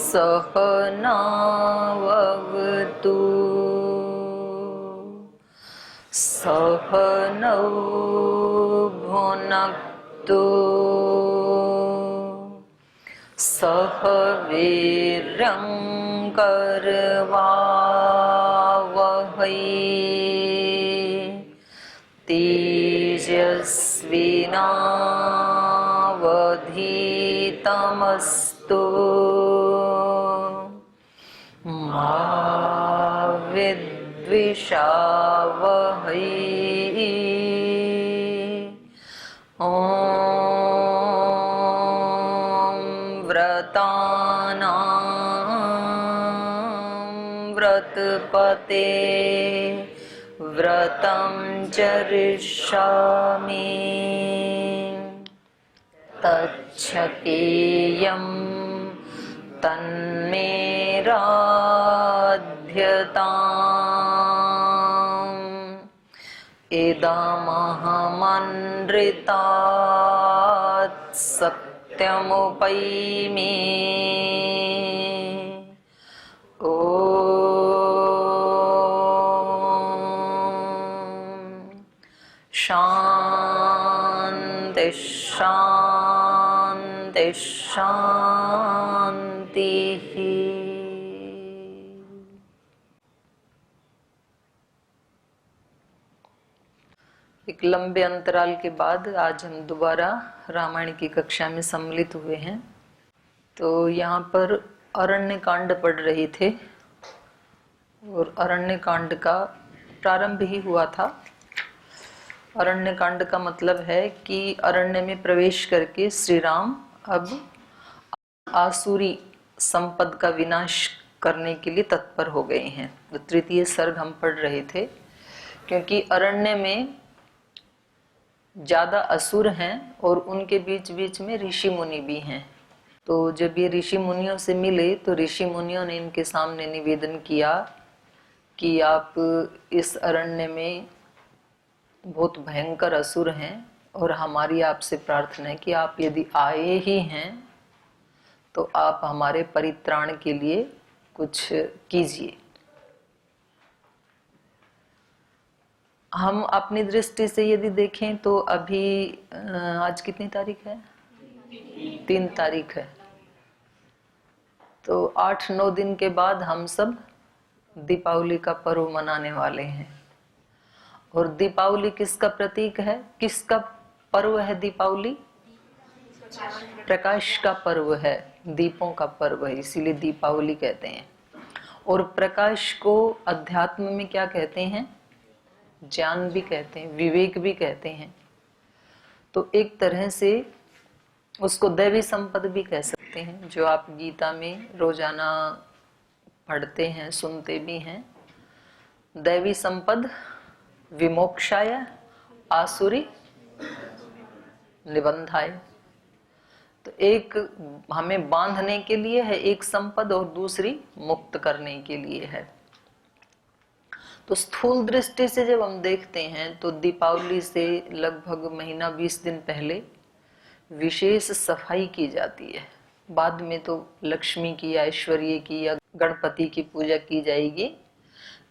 सहनाववतु सहनौ भुनक्तु सह वीर्यं करवावहै तेजस्विनावधीतमस्तु मा विद्विषावहै। व्रतपते व्रतं चरिष्यामि तच्छकेयं तन्मे राध्यताम् इदमहमनृतात् सत्यमुपैमि शांति शांति शांति। एक लंबे अंतराल के बाद आज हम दोबारा रामायण की कक्षा में सम्मिलित हुए हैं। तो यहाँ पर अरण्य कांड पढ़ रहे थे और अरण्य कांड का प्रारंभ ही हुआ था। अरण्य कांड का मतलब है कि अरण्य में प्रवेश करके श्री राम अब आसुरी संपद का विनाश करने के लिए तत्पर हो गए हैं। तो तृतीय सर्ग हम पढ़ रहे थे, क्योंकि अरण्य में ज्यादा असुर हैं और उनके बीच बीच में ऋषि मुनि भी हैं। तो जब ये ऋषि मुनियों से मिले तो ऋषि मुनियों ने इनके सामने निवेदन किया कि आप इस अरण्य में बहुत भयंकर असुर हैं और हमारी आपसे प्रार्थना है कि आप यदि आए ही हैं तो आप हमारे परित्राण के लिए कुछ कीजिए। हम अपनी दृष्टि से यदि देखें तो अभी आज कितनी तारीख है? 3 तारीख है। तो 8-9 दिन के बाद हम सब दीपावली का पर्व मनाने वाले हैं। और दीपावली किसका प्रतीक है? किसका पर्व है दीपावली? प्रकाश का पर्व है, दीपों का पर्व है, इसीलिए दीपावली कहते हैं। और प्रकाश को अध्यात्म में क्या कहते हैं? ज्ञान भी कहते हैं, विवेक भी कहते हैं। तो एक तरह से उसको दैवी संपद भी कह सकते हैं, जो आप गीता में रोजाना पढ़ते हैं, सुनते भी हैं। दैवी संपद विमोक्षाय आसुरी निबंधाय। तो एक हमें बांधने के लिए है एक संपद और दूसरी मुक्त करने के लिए है। तो स्थूल दृष्टि से जब हम देखते हैं तो दीपावली से लगभग महीना 20 दिन पहले विशेष सफाई की जाती है। बाद में तो लक्ष्मी की या ऐश्वर्य की या गणपति की पूजा की जाएगी,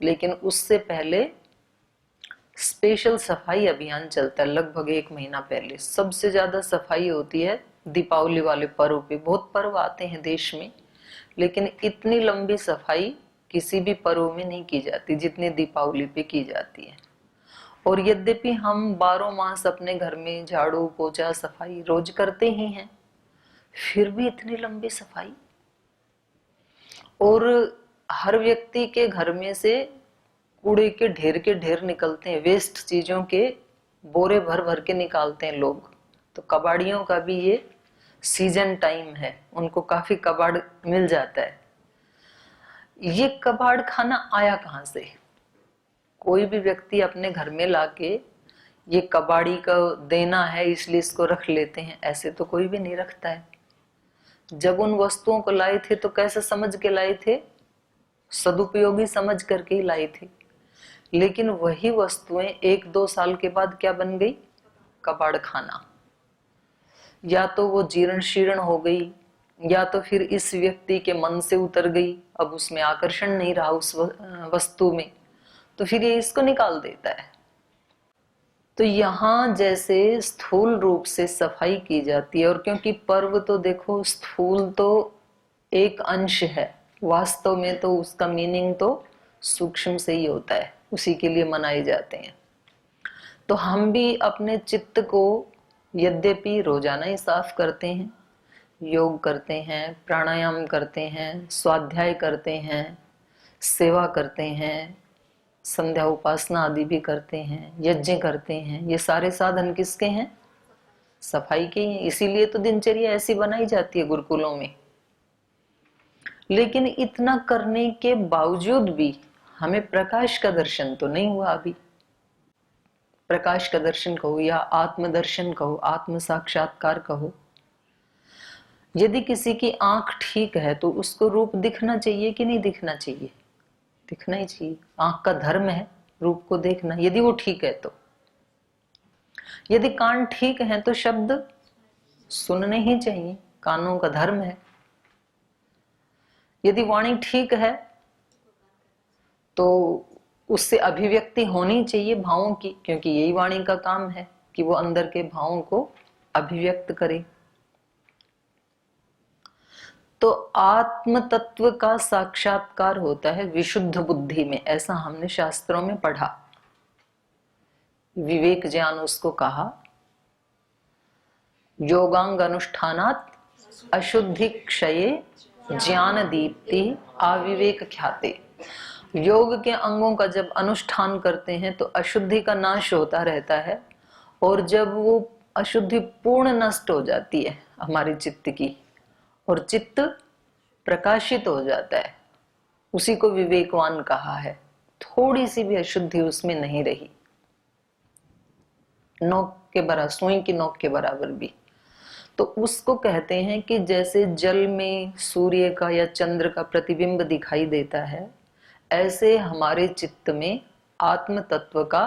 लेकिन उससे पहले स्पेशल सफाई अभियान चलता है। लगभग 1 महीना पहले सबसे ज्यादा सफाई होती है दीपावली वाले पर्व पे। बहुत पर्व आते हैं देश में, लेकिन इतनी लंबी सफाई किसी भी पर्व में नहीं की जाती जितनी दीपावली पे की जाती है। और यद्यपि हम 12 मास अपने घर में झाड़ू पोछा सफाई रोज करते ही हैं, फिर भी इतनी लंबी सफाई। और हर व्यक्ति के घर में से कूड़े के ढेर निकलते हैं, वेस्ट चीजों के बोरे भर भर के निकालते हैं लोग। तो कबाड़ियों का भी ये सीजन टाइम है, उनको काफी कबाड़ मिल जाता है। ये कबाड़ खाना आया कहाँ से? कोई भी व्यक्ति अपने घर में लाके ये कबाड़ी का देना है इसलिए इसको रख लेते हैं, ऐसे तो कोई भी नहीं रखता है। जब उन वस्तुओं को लाए थे तो कैसे समझ के लाए थे? सदुपयोगी समझ करके ही लाए थे। लेकिन वही वस्तुएं 1-2 साल के बाद क्या बन गई? कबाड़ खाना। या तो वो जीर्ण शीर्ण हो गई, या तो फिर इस व्यक्ति के मन से उतर गई, अब उसमें आकर्षण नहीं रहा उस वस्तु में, तो फिर ये इसको निकाल देता है। तो यहाँ जैसे स्थूल रूप से सफाई की जाती है, और क्योंकि पर्व तो देखो स्थूल तो एक अंश है, वास्तव में तो उसका मीनिंग तो सूक्ष्म से ही होता है, उसी के लिए मनाए जाते हैं। तो हम भी अपने चित्त को यद्यपि रोजाना ही साफ करते हैं, योग करते हैं, प्राणायाम करते हैं, स्वाध्याय करते हैं, सेवा करते हैं, संध्या उपासना आदि भी करते हैं, यज्ञ करते हैं, ये सारे साधन किसके हैं? सफाई के हैं। इसीलिए तो दिनचर्या ऐसी बनाई जाती है गुरुकुलों में। लेकिन इतना करने के बावजूद भी हमें प्रकाश का दर्शन तो नहीं हुआ अभी। प्रकाश का दर्शन कहो या आत्मदर्शन कहो, आत्म साक्षात्कार कहो। यदि किसी की आंख ठीक है तो उसको रूप दिखना चाहिए कि नहीं दिखना चाहिए? दिखना ही चाहिए। आंख का धर्म है रूप को देखना, यदि वो ठीक है तो। यदि कान ठीक है तो शब्द सुनने ही चाहिए, कानों का धर्म है। यदि वाणी ठीक है तो उससे अभिव्यक्ति होनी चाहिए भावों की, क्योंकि यही वाणी का काम है कि वो अंदर के भावों को अभिव्यक्त करे। तो आत्म तत्व का साक्षात्कार होता है विशुद्ध बुद्धि में, ऐसा हमने शास्त्रों में पढ़ा। विवेक ज्ञान उसको कहा। योगांग अनुष्ठानात अशुद्धि क्षये ज्ञान दीप्ति अविवेक ख्याते। योग के अंगों का जब अनुष्ठान करते हैं तो अशुद्धि का नाश होता रहता है, और जब वो अशुद्धि पूर्ण नष्ट हो जाती है हमारे चित्त की, और चित्त प्रकाशित हो जाता है, उसी को विवेकवान कहा है। थोड़ी सी भी अशुद्धि उसमें नहीं रही, नोक के बराबर, सुई की नोक के बराबर भी। तो उसको कहते हैं कि जैसे जल में सूर्य का या चंद्र का प्रतिबिंब दिखाई देता है, ऐसे हमारे चित्त में आत्म तत्व का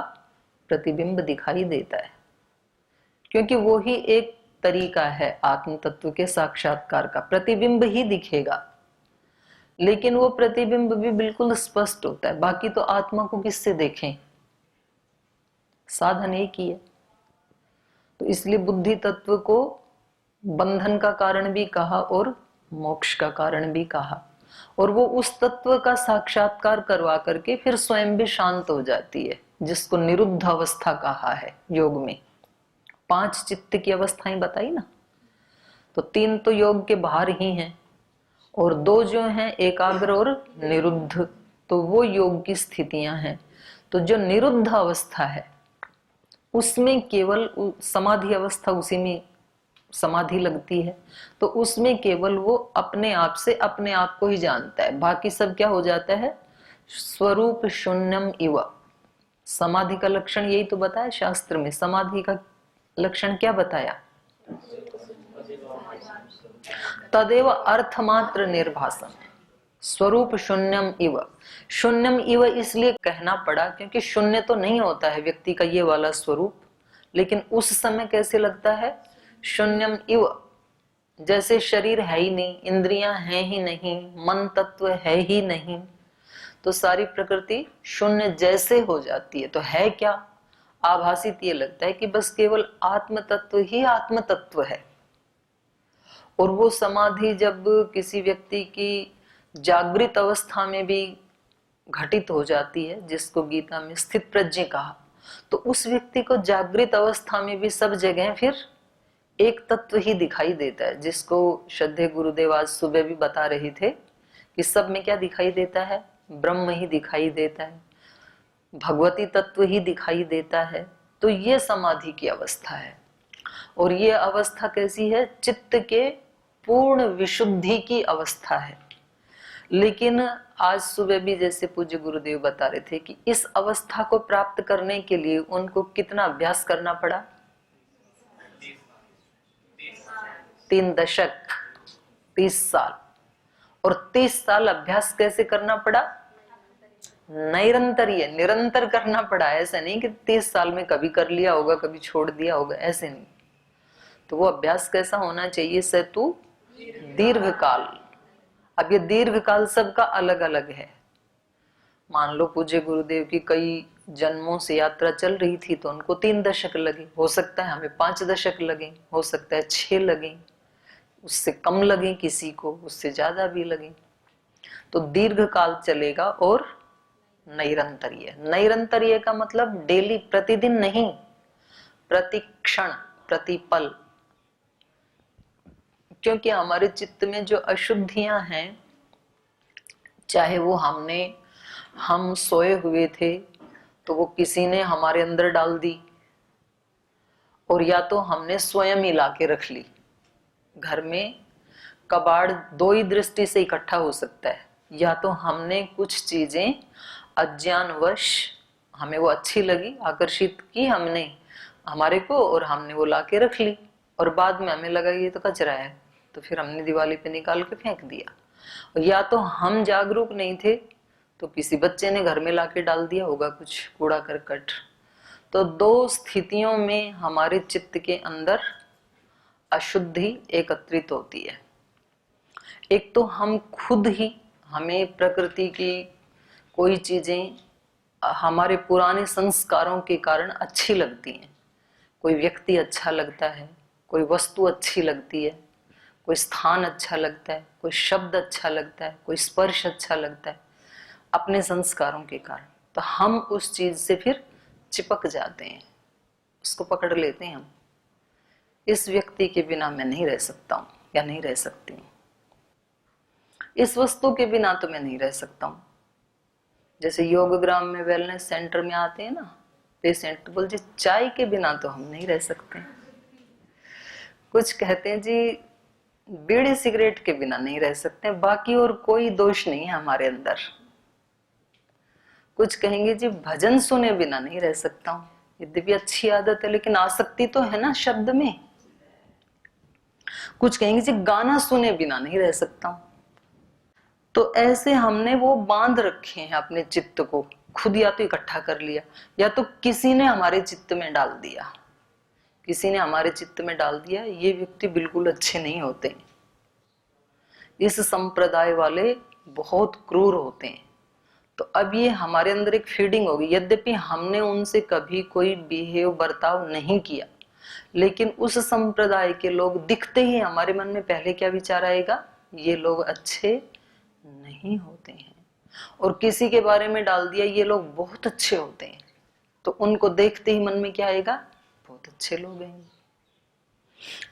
प्रतिबिंब दिखाई देता है, क्योंकि वो ही एक तरीका है आत्म तत्व के साक्षात्कार का। प्रतिबिंब ही दिखेगा, लेकिन वो प्रतिबिंब भी बिल्कुल स्पष्ट होता है। बाकी तो आत्मा को किससे देखें? साधन एक ही है। तो इसलिए बुद्धि तत्व को बंधन का कारण भी कहा और मोक्ष का कारण भी कहा, और वो उस तत्व का साक्षात्कार करवा करके फिर स्वयं भी शांत हो जाती है, जिसको निरुद्ध अवस्था कहा है योग में। 5 चित्त की अवस्थाएं बताई ना, तो 3 तो योग के बाहर ही हैं, और 2 जो हैं एकाग्र और निरुद्ध, तो वो योग की स्थितियां हैं। तो जो निरुद्ध अवस्था है उसमें केवल समाधि अवस्था, उसी में समाधि लगती है, तो उसमें केवल वो अपने आप से अपने आप को ही जानता है। बाकी सब क्या हो जाता है? स्वरूप शून्यम इव। समाधि का लक्षण यही तो बताया शास्त्र में। समाधि का लक्षण क्या बताया? तदेव अर्थमात्र निर्भासम स्वरूप शून्यम इव। शून्यम इव इसलिए कहना पड़ा क्योंकि शून्य तो नहीं होता है व्यक्ति का ये वाला स्वरूप, लेकिन उस समय कैसे लगता है? शून्यम इव, जैसे शरीर है ही नहीं, इंद्रियां हैं ही नहीं, मन तत्व है ही नहीं, तो सारी प्रकृति शून्य जैसे हो जाती है। तो है क्या? आभासित ये लगता है कि बस केवल आत्म तत्व ही आत्म तत्व है। और वो समाधि जब किसी व्यक्ति की जागृत अवस्था में भी घटित हो जाती है, जिसको गीता में स्थित प्रज्ञ कहा, तो उस व्यक्ति को जागृत अवस्था में भी सब जगह फिर एक तत्व ही दिखाई देता है, जिसको श्रद्धेय गुरुदेव आज सुबह भी बता रहे थे कि सब में क्या दिखाई देता है? ब्रह्म ही दिखाई देता है, भगवती तत्व ही दिखाई देता है। तो ये समाधि की अवस्था है। और ये अवस्था कैसी है? चित्त के पूर्ण विशुद्धि की अवस्था है। लेकिन आज सुबह भी जैसे पूज्य गुरुदेव बता रहे थे कि इस अवस्था को प्राप्त करने के लिए उनको कितना अभ्यास करना पड़ा? 3 दशक, 30 साल। और 30 साल अभ्यास कैसे करना पड़ा? निरंतर, ये निरंतर करना पड़ा। ऐसे नहीं कि 30 साल में कभी कर लिया होगा, कभी छोड़ दिया होगा, ऐसे नहीं। तो वो अभ्यास कैसा होना चाहिए? सेतु दीर्घ काल। अब ये दीर्घ काल सबका अलग अलग है। मान लो पूज्य गुरुदेव की कई जन्मों से यात्रा चल रही थी तो उनको 3 दशक लगे, हो सकता है हमें 5 दशक लगे, हो सकता है 6 लगे, उससे कम लगे, किसी को उससे ज्यादा भी लगे। तो दीर्घ काल चलेगा और नैरंतर्य। नैरंतर्य का मतलब डेली, प्रतिदिन नहीं, प्रति क्षण, प्रति पल। क्योंकि हमारे चित्त में जो अशुद्धियां हैं, चाहे वो हम सोए हुए थे तो वो किसी ने हमारे अंदर डाल दी, और या तो हमने स्वयं ही लाके रख ली। घर में कबाड़ 2 ही दृष्टि से इकट्ठा हो सकता है, या तो हमने कुछ चीजें अज्ञानवश, हमें वो अच्छी लगी, आकर्षित की हमने हमारे को, और हमने वो लाके रख ली, और बाद में हमें लगा ये तो कचरा है, तो फिर हमने दिवाली पे निकाल के फेंक दिया। या तो हम जागरूक नहीं थे तो किसी बच्चे ने घर में लाके डाल दिया होगा कुछ कूड़ा करकट। तो 2 स्थितियों में हमारे चित्त के अंदर अशुद्धि एकत्रित होती है। एक तो हम खुद ही, हमें प्रकृति की कोई चीजें हमारे पुराने संस्कारों के कारण अच्छी लगती हैं। कोई व्यक्ति अच्छा लगता है, कोई वस्तु अच्छी लगती है, कोई स्थान अच्छा लगता है, कोई शब्द अच्छा लगता है, कोई स्पर्श अच्छा लगता है, अपने संस्कारों के कारण। तो हम उस चीज से फिर चिपक जाते हैं, उसको पकड़ लेते हैं हम। इस व्यक्ति के बिना मैं नहीं रह सकता हूं या नहीं रह सकती हूँ, इस वस्तु के बिना तो मैं नहीं रह सकता हूँ। जैसे योगग्राम में, वेलनेस सेंटर में आते हैं ना पेशेंट, तो बोल जी चाय के बिना तो हम नहीं रह सकते। कुछ कहते हैं जी बीड़ी सिगरेट के बिना नहीं रह सकते, बाकी और कोई दोष नहीं है हमारे अंदर। कुछ कहेंगे जी भजन सुने बिना नहीं रह सकता हूँ, यद्यपि अच्छी आदत है लेकिन आसक्ति तो है ना शब्द में। कुछ कहेंगे जी गाना सुने बिना नहीं रह सकता हूँ। तो ऐसे हमने वो बांध रखे हैं अपने चित्त को, खुद या तो इकट्ठा कर लिया, या तो किसी ने हमारे चित्त में डाल दिया। किसी ने हमारे चित्त में डाल दिया ये व्यक्ति बिल्कुल अच्छे नहीं होते, इस संप्रदाय वाले बहुत क्रूर होते हैं। तो अब ये हमारे अंदर एक फीडिंग होगी। यद्यपि हमने उनसे कभी कोई बिहेव, बर्ताव नहीं किया, लेकिन उस संप्रदाय के लोग दिखते ही हमारे मन में पहले क्या विचार आएगा, ये लोग अच्छे नहीं होते हैं। और किसी के बारे में डाल दिया ये लोग बहुत अच्छे होते हैं, तो उनको देखते ही मन में क्या आएगा, बहुत अच्छे लोग हैं।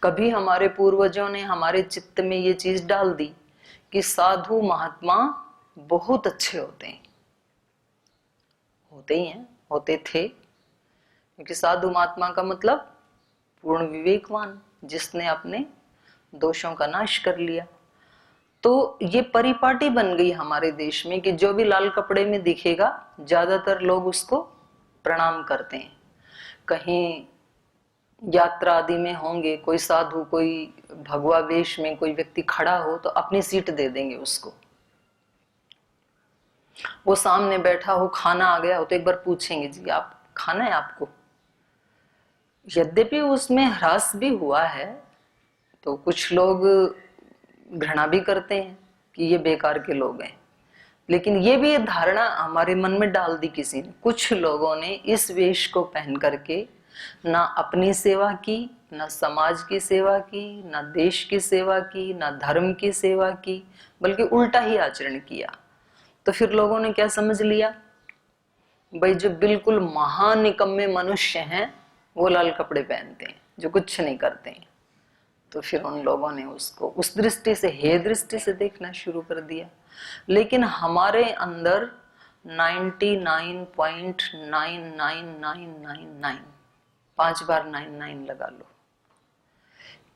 कभी हमारे पूर्वजों ने हमारे चित्त में ये चीज डाल दी कि साधु महात्मा बहुत अच्छे होते हैं, होते ही हैं, होते थे, क्योंकि साधु महात्मा का मतलब पूर्ण विवेकवान, जिसने अपने दोषों का नाश कर लिया। तो ये परिपाटी बन गई हमारे देश में कि जो भी लाल कपड़े में दिखेगा ज्यादातर लोग उसको प्रणाम करते हैं। कहीं यात्रा आदि में होंगे, कोई साधु, कोई भगवा वेश में कोई व्यक्ति खड़ा हो तो अपनी सीट दे देंगे उसको। वो सामने बैठा हो, खाना आ गया हो तो एक बार पूछेंगे जी आप खाना है आपको। यद्यपि उसमें ह्रास भी हुआ है, तो कुछ लोग घृणा भी करते हैं कि ये बेकार के लोग हैं, लेकिन ये भी धारणा हमारे मन में डाल दी किसी ने। कुछ लोगों ने इस वेश को पहन करके ना अपनी सेवा की, ना समाज की सेवा की, ना देश की सेवा की, ना धर्म की सेवा की, बल्कि उल्टा ही आचरण किया। तो फिर लोगों ने क्या समझ लिया, भाई जो बिल्कुल महानिकम्मे मनुष्य हैं वो लाल कपड़े पहनते हैं, जो कुछ नहीं करते हैं। तो फिर उन लोगों ने उसको उस दृष्टि से, हे दृष्टि से देखना शुरू कर दिया। लेकिन हमारे अंदर 99.99999, 5 बार 99 लगा लो,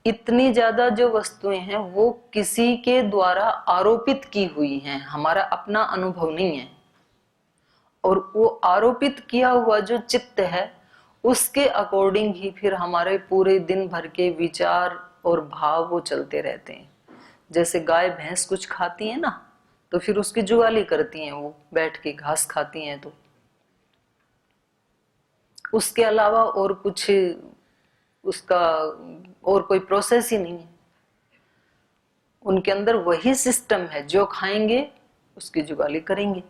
इतनी ज्यादा जो वस्तुएं हैं वो किसी के द्वारा आरोपित की हुई हैं, हमारा अपना अनुभव नहीं है। और वो आरोपित किया हुआ जो चित्त है उसके अकॉर्डिंग ही फिर हमारे पूरे दिन भर के विचार और भाव वो चलते रहते हैं। जैसे गाय भैंस कुछ खाती है ना, तो फिर उसकी जुगाली करती हैं, वो बैठ के घास खाती हैं, तो उसके अलावा और कुछ उसका और कोई प्रोसेस ही नहीं है। उनके अंदर वही सिस्टम है, जो खाएंगे उसकी जुगाली करेंगे।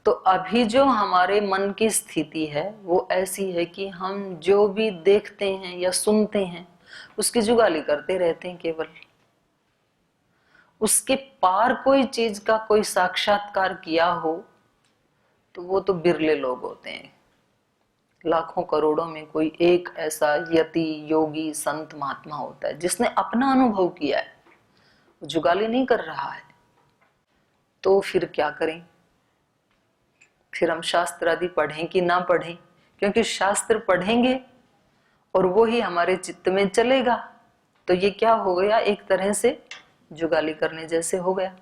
तो अभी जो हमारे मन की स्थिति है वो ऐसी है कि हम जो भी देखते हैं या सुनते हैं उसकी जुगाली करते रहते हैं केवल। उसके पार कोई चीज का कोई साक्षात्कार किया हो तो वो तो बिरले लोग होते हैं। लाखों करोड़ों में कोई एक ऐसा यति, योगी, संत, महात्मा होता है जिसने अपना अनुभव किया है, वो जुगाली नहीं कर रहा है। तो फिर क्या करें? फिर हम शास्त्र आदि पढ़ें कि ना पढ़ें? क्योंकि शास्त्र पढ़ेंगे और वो ही हमारे चित्त में चलेगा, तो ये क्या हो गया? एक तरह से जुगाली करने जैसे हो गया।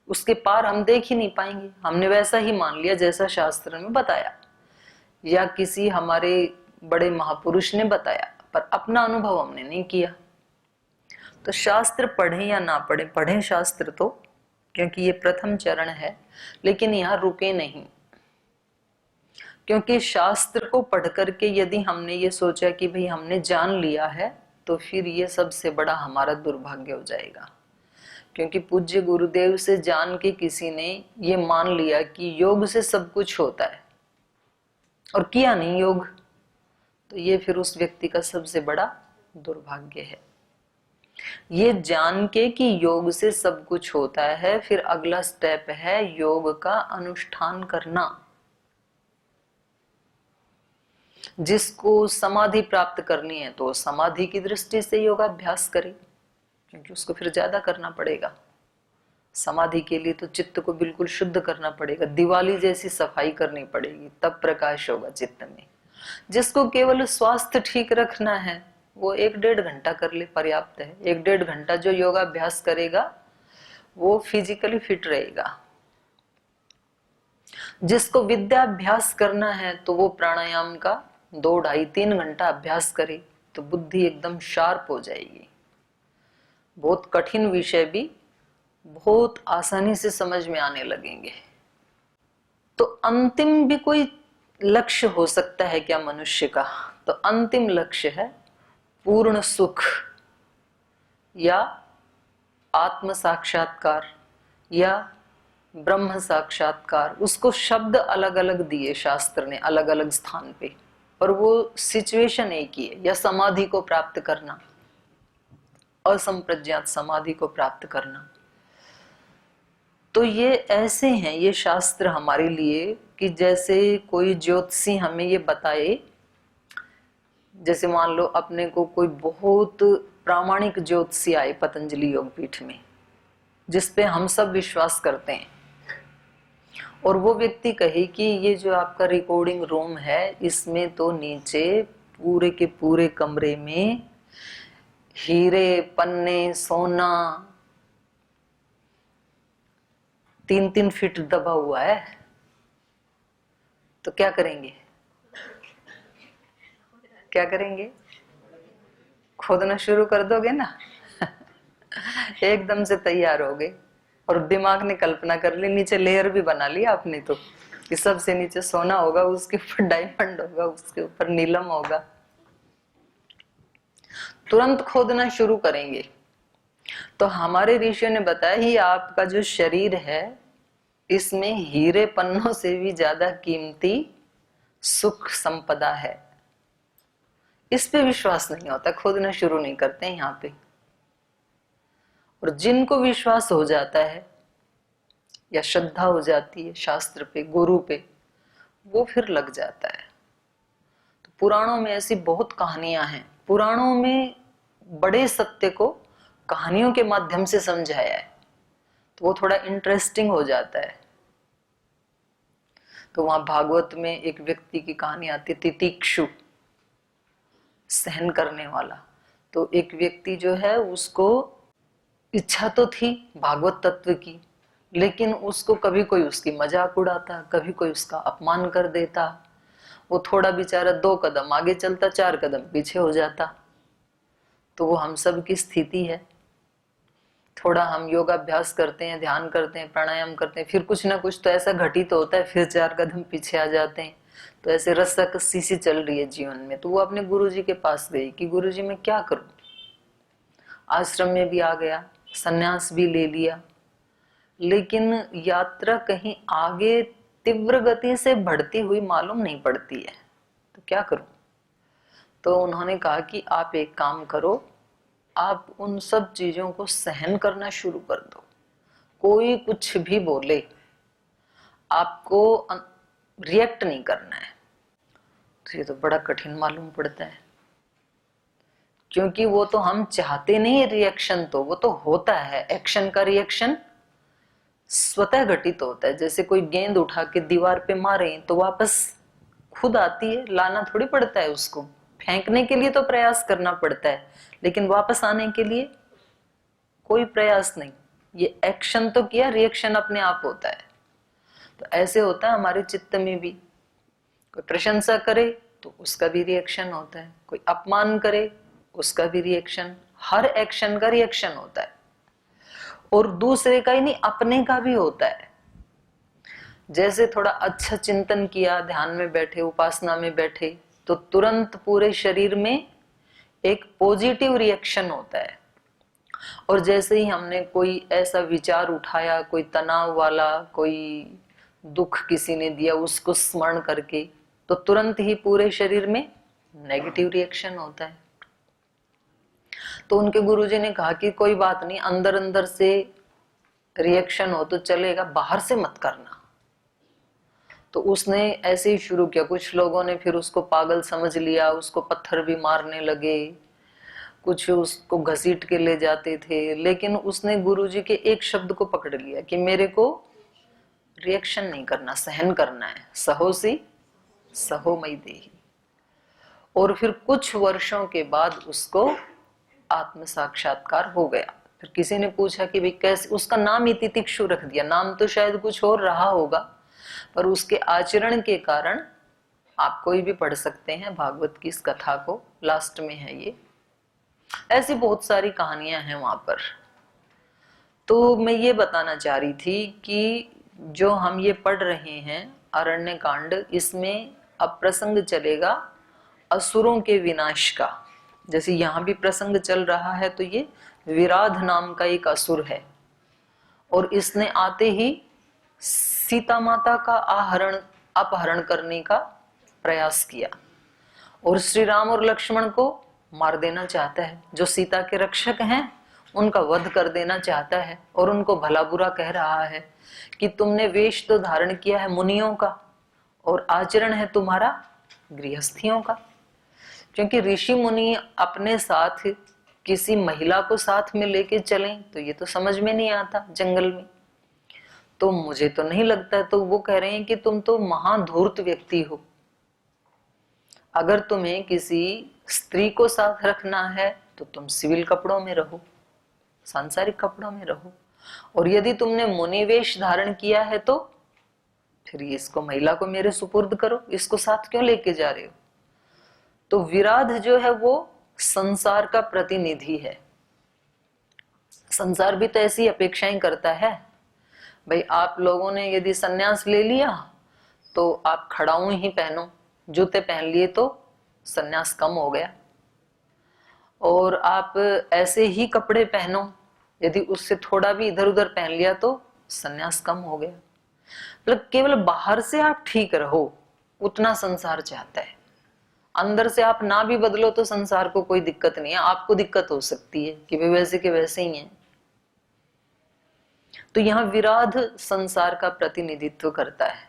उसके पार हम देख ही नहीं पाएंगे। हमने वैसा ही मान लिया जैसा शास्त्र में बताया या किसी हमारे बड़े महापुरुष ने बताया, पर अपना अनुभव हमने नहीं किया। तो शास्त्र पढ़ें या ना पढ़ें, पढ़ें शास्त्र तो, क्योंकि ये प्रथम चरण है, लेकिन यहाँ रुके नहीं। क्योंकि शास्त्र को पढ़ करके यदि हमने ये सोचा कि भाई हमने जान लिया है, तो फिर ये सबसे बड़ा हमारा दुर्भाग्य हो जाएगा। क्योंकि पूज्य गुरुदेव से जान के किसी ने ये मान लिया कि योग से सब कुछ होता है और किया नहीं योग, तो ये फिर उस व्यक्ति का सबसे बड़ा दुर्भाग्य है। ये जान के कि योग से सब कुछ होता है, फिर अगला स्टेप है योग का अनुष्ठान करना। जिसको समाधि प्राप्त करनी है तो समाधि की दृष्टि से योगाभ्यास करे, क्योंकि उसको फिर ज्यादा करना पड़ेगा। समाधि के लिए तो चित्त को बिल्कुल शुद्ध करना पड़ेगा, दिवाली जैसी सफाई करनी पड़ेगी, तब प्रकाश होगा चित्त में। जिसको केवल स्वास्थ्य ठीक रखना है वो 1-1.5 घंटा कर ले, पर्याप्त है। 1-1.5 घंटा जो योगाभ्यास करेगा वो फिजिकली फिट रहेगा। जिसको विद्याभ्यास करना है तो वो प्राणायाम का 2, 2.5, 3 घंटा अभ्यास करे तो बुद्धि एकदम शार्प हो जाएगी। बहुत कठिन विषय भी बहुत आसानी से समझ में आने लगेंगे। तो अंतिम भी कोई लक्ष्य हो सकता है क्या मनुष्य का? तो अंतिम लक्ष्य है पूर्ण सुख या आत्म साक्षात्कार या ब्रह्म साक्षात्कार। उसको शब्द अलग अलग दिए शास्त्र ने, अलग अलग स्थान पे, और वो सिचुएशन एक ही है। या समाधि को प्राप्त करना, असंप्रज्ञात समाधि को प्राप्त करना। तो ये ऐसे हैं ये शास्त्र हमारे लिए कि जैसे कोई ज्योतिषी हमें ये बताए, जैसे मान लो अपने को कोई बहुत प्रामाणिक ज्योतिषी आए पतंजलि योगपीठ में, जिसपे हम सब विश्वास करते हैं, और वो व्यक्ति कहे कि ये जो आपका रिकॉर्डिंग रूम है इसमें तो नीचे पूरे के पूरे कमरे में हीरे, पन्ने, सोना 3-3 फीट दबा हुआ है, तो क्या करेंगे? क्या करेंगे? खोदना शुरू कर दोगे ना? एकदम से तैयार हो गए, और दिमाग ने कल्पना कर ली, नीचे लेयर भी बना लिया आपने तो, कि सबसे नीचे सोना होगा, उसके ऊपर डायमंड होगा, उसके ऊपर नीलम होगा। तुरंत खोदना शुरू करेंगे। तो हमारे ऋषियों ने बताया ही आपका जो शरीर है इसमें हीरे पन्नों से भी ज्यादा कीमती सुख संपदा है। इस पे विश्वास नहीं होता, खोदना शुरू नहीं करते हैं यहाँ पे। और जिनको विश्वास हो जाता है या श्रद्धा हो जाती है शास्त्र पे, गुरु पे, वो फिर लग जाता है। तो पुराणों में ऐसी बहुत कहानियां हैं। पुराणों में बड़े सत्य को कहानियों के माध्यम से समझाया है, तो वो थोड़ा इंटरेस्टिंग हो जाता है। तो वहां भागवत में एक व्यक्ति की कहानी आती है, तितिक्षु, सहन करने वाला। तो एक व्यक्ति जो है उसको इच्छा तो थी भागवत तत्व की, लेकिन उसको कभी कोई उसकी मजाक उड़ाता, कभी कोई उसका अपमान कर देता। वो थोड़ा बेचारा 2 कदम आगे चलता, 4 कदम पीछे हो जाता। तो वो हम सब की स्थिति है। थोड़ा हम योगाभ्यास करते हैं, ध्यान करते हैं, प्राणायाम करते हैं, फिर कुछ ना कुछ तो ऐसा घटित होता है, फिर 4 कदम पीछे आ जाते हैं। तो ऐसे रस्साकस्सी सी चल रही है जीवन में। तो वो अपने गुरुजी के पास गई कि गुरुजी मैं क्या करूं? आश्रम में भी आ गया, सन्यास भी ले लिया, लेकिन यात्रा कहीं आगे तीव्र गति से बढ़ती हुई मालूम नहीं पड़ती है, तो क्या करूं? तो उन्होंने कहा कि आप एक काम करो, आप उन सब चीजों को सहन करना शुरू कर दो। कोई कुछ भी बोले, आपको रिएक्ट नहीं करना है। तो ये तो बड़ा कठिन मालूम पड़ता है, क्योंकि वो तो हम चाहते नहीं रिएक्शन, तो वो तो होता है। एक्शन का रिएक्शन स्वतः घटित होता है। जैसे कोई गेंद उठा के दीवार पे मारे तो वापस खुद आती है, लाना थोड़ी पड़ता है उसको। फेंकने के लिए तो प्रयास करना पड़ता है, लेकिन वापस आने के लिए कोई प्रयास नहीं। ये एक्शन तो किया, रिएक्शन अपने आप होता है। तो ऐसे होता है हमारे चित्त में भी। कोई प्रशंसा करे तो उसका भी रिएक्शन होता है, कोई अपमान करे उसका भी रिएक्शन। हर एक्शन का रिएक्शन होता है, और दूसरे का ही नहीं, अपने का भी होता है। जैसे थोड़ा अच्छा चिंतन किया, ध्यान में बैठे, उपासना में बैठे, तो तुरंत पूरे शरीर में एक पॉजिटिव रिएक्शन होता है। और जैसे ही हमने कोई ऐसा विचार उठाया, कोई तनाव वाला, कोई दुख किसी ने दिया, उसको स्मरण करके, तो तुरंत ही पूरे शरीर में नेगेटिव रिएक्शन होता है। तो उनके गुरुजी ने कहा कि कोई बात नहीं, अंदर अंदर से रिएक्शन हो तो चलेगा, बाहर से मत करना। तो उसने ऐसे ही शुरू किया। कुछ लोगों ने फिर उसको पागल समझ लिया, उसको पत्थर भी मारने लगे, कुछ उसको घसीट के ले जाते थे। लेकिन उसने गुरुजी के एक शब्द को पकड़ लिया कि मेरे को रिएक्शन नहीं करना, सहन करना है। सहोसी सहो मई देही। और फिर कुछ वर्षों के बाद उसको आत्म साक्षात्कार हो गया। फिर किसी ने पूछा कि भाई कैसे, उसका नाम ही तितिक्षु रख दिया। नाम तो शायद कुछ और रहा होगा, पर उसके आचरण के कारण आप कोई भी पढ़ सकते हैं भागवत की इस कथा को, लास्ट में है ये। ऐसी बहुत सारी कहानियां हैं वहां पर। तो मैं ये बताना चाह रही थी कि जो हम ये पढ़ रहे हैं अरण्य कांड, इसमें अब प्रसंग चलेगा असुरों के विनाश का। जैसे यहाँ भी प्रसंग चल रहा है, तो ये विराध नाम का एक असुर है, और इसने आते ही सीता माता का अपहरण करने का प्रयास किया, और श्री राम और लक्ष्मण को मार देना चाहता है। जो सीता के रक्षक हैं उनका वध कर देना चाहता है, और उनको भला बुरा कह रहा है कि तुमने वेश तो धारण किया है मुनियों का, और आचरण है तुम्हारा गृहस्थियों का। क्योंकि ऋषि मुनि अपने साथ किसी महिला को साथ में लेके चलें तो ये तो समझ में नहीं आता जंगल में। तो मुझे तो नहीं लगता। तो वो कह रहे हैं कि तुम तो महाधूर्त व्यक्ति हो, अगर तुम्हें किसी स्त्री को साथ रखना है तो तुम सिविल कपड़ों में रहो, सांसारिक कपड़ों में रहो, और यदि तुमने मुनिवेश धारण किया है तो फिर इसको, महिला को मेरे सुपुर्द करो, इसको साथ क्यों लेके जा रहे हो? तो विराध जो है वो संसार का प्रतिनिधि है। संसार भी तो ऐसी अपेक्षाएं करता है। भाई आप लोगों ने यदि सन्यास ले लिया तो आप खड़ाऊ ही पहनो, जूते पहन लिए तो सन्यास कम हो गया, और आप ऐसे ही कपड़े पहनो, यदि उससे थोड़ा भी इधर उधर पहन लिया तो सन्यास कम हो गया। मतलब केवल बाहर से आप ठीक रहो उतना संसार चाहता है, अंदर से आप ना भी बदलो तो संसार को कोई दिक्कत नहीं है। आपको दिक्कत हो सकती है कि वे वैसे के वैसे ही हैं। तो यहाँ विराध संसार का प्रतिनिधित्व करता है,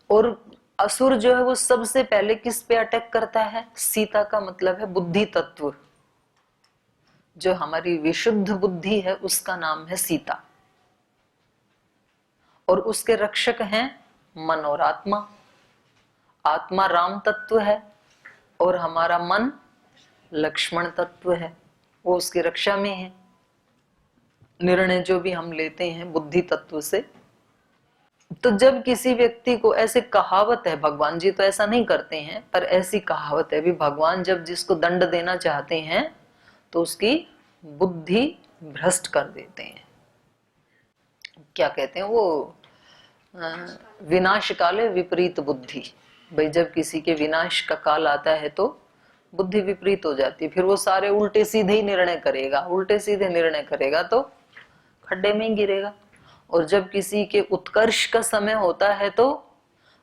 और असुर जो है वो सबसे पहले किस पे अटैक करता है? सीता का मतलब है बुद्धि तत्व। जो हमारी विशुद्ध बुद्धि है उसका नाम है सीता, और उसके रक्षक हैं मन और आत्मा। आत्मा राम तत्व है और हमारा मन लक्ष्मण तत्व है, वो उसकी रक्षा में है। निर्णय जो भी हम लेते हैं बुद्धि तत्व से। तो जब किसी व्यक्ति को, ऐसे कहावत है, भगवान जी तो ऐसा नहीं करते हैं, पर ऐसी कहावत है भी, भगवान जब जिसको दंड देना चाहते हैं तो उसकी बुद्धि भ्रष्ट कर देते हैं। क्या कहते हैं वो, विनाश काले विपरीत बुद्धि। भाई जब किसी के विनाश का काल आता है तो बुद्धि विपरीत हो जाती है, फिर वो सारे उल्टे सीधे ही निर्णय करेगा, उल्टे सीधे निर्णय करेगा तो खड्डे में ही गिरेगा। और जब किसी के उत्कर्ष का समय होता है तो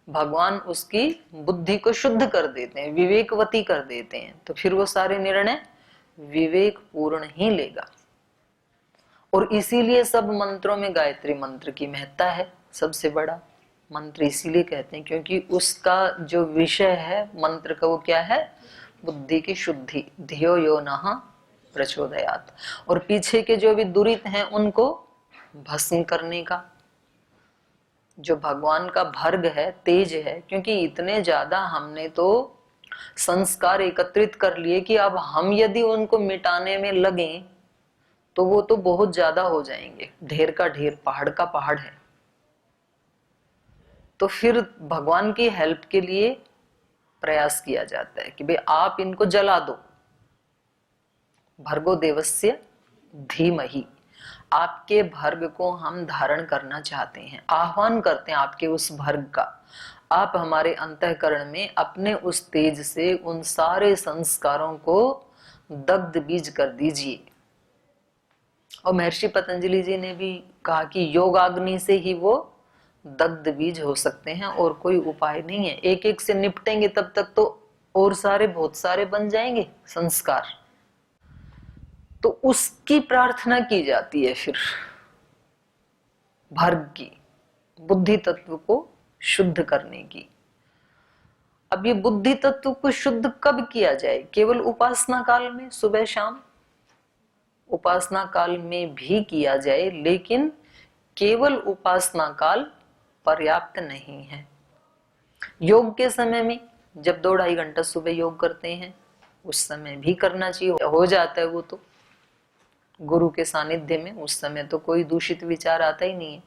भगवान उसकी बुद्धि को शुद्ध कर देते हैं, विवेकवती कर देते हैं, तो फिर वो सारे निर्णय विवेक पूर्ण ही लेगा। और इसीलिए सब मंत्रों में गायत्री मंत्र की महत्ता है, सबसे बड़ा मंत्र इसीलिए कहते हैं क्योंकि उसका जो विषय है मंत्र का वो क्या है, बुद्धि की शुद्धि, धियो यो नः प्रचोदयात्। और पीछे के जो भी दुरित हैं उनको भस्म करने का जो भगवान का भर्ग है, तेज है, क्योंकि इतने ज्यादा हमने तो संस्कार एकत्रित कर लिए कि अब हम यदि उनको मिटाने में लगें तो वो तो बहुत ज्यादा हो जाएंगे, ढेर का ढेर, पहाड़ का पहाड़ है। तो फिर भगवान की हेल्प के लिए प्रयास किया जाता है कि भाई आप इनको जला दो, भर्गो देवस्य धीमहि, आपके भर्ग को हम धारण करना चाहते हैं, आह्वान करते हैं आपके उस भर्ग का, आप हमारे अंतःकरण में अपने उस तेज से उन सारे संस्कारों को दग्ध बीज कर दीजिए। और महर्षि पतंजलि जी ने भी कहा कि योगाग्नि से ही वो दग्ध बीज हो सकते हैं और कोई उपाय नहीं है। एक एक से निपटेंगे तब तक तो और सारे बहुत सारे बन जाएंगे संस्कार, तो उसकी प्रार्थना की जाती है फिर भर्ग की, बुद्धि तत्व को शुद्ध करने की। अब ये बुद्धि तत्व को शुद्ध कब किया जाए? केवल उपासना काल में, सुबह शाम उपासना काल में भी किया जाए, लेकिन केवल उपासना काल पर्याप्त नहीं है। योग के समय में जब 2-2.5 घंटा सुबह योग करते हैं उस समय भी करना चाहिए, हो जाता है वो तो गुरु के सानिध्य में, उस समय तो कोई दूषित विचार आता ही नहीं है,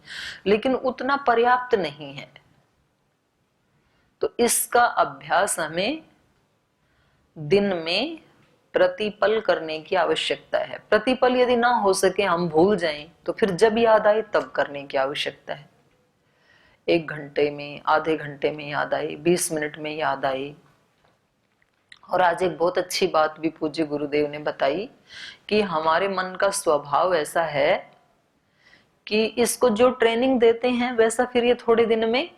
लेकिन उतना पर्याप्त नहीं है। तो इसका अभ्यास हमें दिन में प्रतिपल करने की आवश्यकता है। प्रतिपल यदि ना हो सके, हम भूल जाएं, तो फिर जब याद आए तब करने की आवश्यकता है। 1 घंटे में, आधे घंटे में याद आए, 20 मिनट में याद आए। और आज एक बहुत अच्छी बात भी पूज्य गुरुदेव ने बताई कि हमारे मन का स्वभाव ऐसा है कि इसको जो ट्रेनिंग देते हैं वैसा फिर ये थोड़े दिन में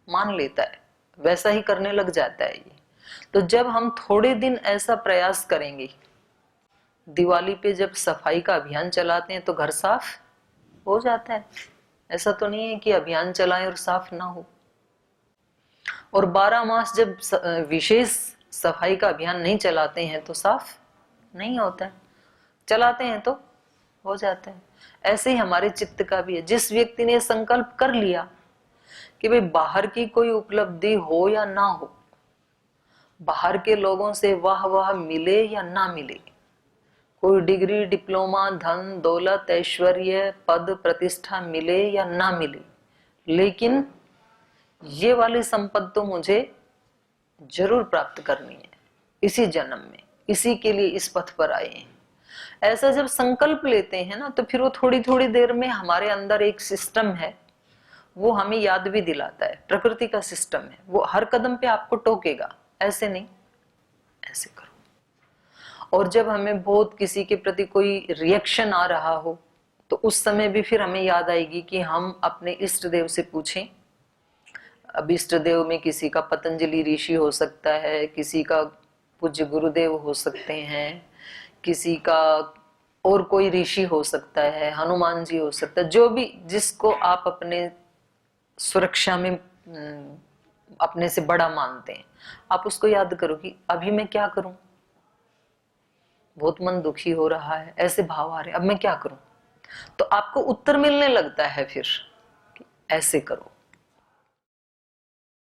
मान लेता है, वैसा ही करने लग जाता है ये। तो जब हम थोड़े दिन ऐसा प्रयास करेंगे, दिवाली पे जब सफाई का अभियान चलाते हैं तो घर साफ हो जाता है, ऐसा तो नहीं है कि अभियान चलाएं और साफ ना हो। और 12 मास जब विशेष सफाई का अभियान नहीं चलाते हैं तो साफ नहीं होता है, चलाते हैं तो हो जाता है। ऐसे ही हमारे चित्त का भी है। जिस व्यक्ति ने संकल्प कर लिया कि भाई बाहर की कोई उपलब्धि हो या ना हो, बाहर के लोगों से वाह वाह मिले या ना मिले, कोई डिग्री, डिप्लोमा, धन दौलत, ऐश्वर्य, पद, प्रतिष्ठा मिले या ना मिले, लेकिन ये वाली संपत्ति तो मुझे जरूर प्राप्त करनी है इसी जन्म में, इसी के लिए इस पथ पर आए हैं, ऐसा जब संकल्प लेते हैं ना, तो फिर वो थोड़ी थोड़ी देर में हमारे अंदर एक सिस्टम है, वो हमें याद भी दिलाता है। प्रकृति का सिस्टम है, वो हर कदम पे आपको टोकेगा, ऐसे नहीं, ऐसे करो। और जब हमें बहुत किसी के प्रति कोई रिएक्शन आ रहा हो तो उस समय भी फिर हमें याद आएगी कि हम अपने इष्ट देव से पूछें। अब इष्ट देव में किसी का पतंजलि ऋषि हो सकता है, किसी का पूज्य गुरुदेव हो सकते हैं, किसी का और कोई ऋषि हो सकता है, हनुमान जी हो सकता है, जो भी जिसको आप अपने सुरक्षा में अपने से बड़ा मानते हैं, आप उसको याद करो कि अभी मैं क्या करूं, बहुत मन दुखी हो रहा है, ऐसे भाव आ रहे, अब मैं क्या करूं। तो आपको उत्तर मिलने लगता है फिर कि ऐसे करो,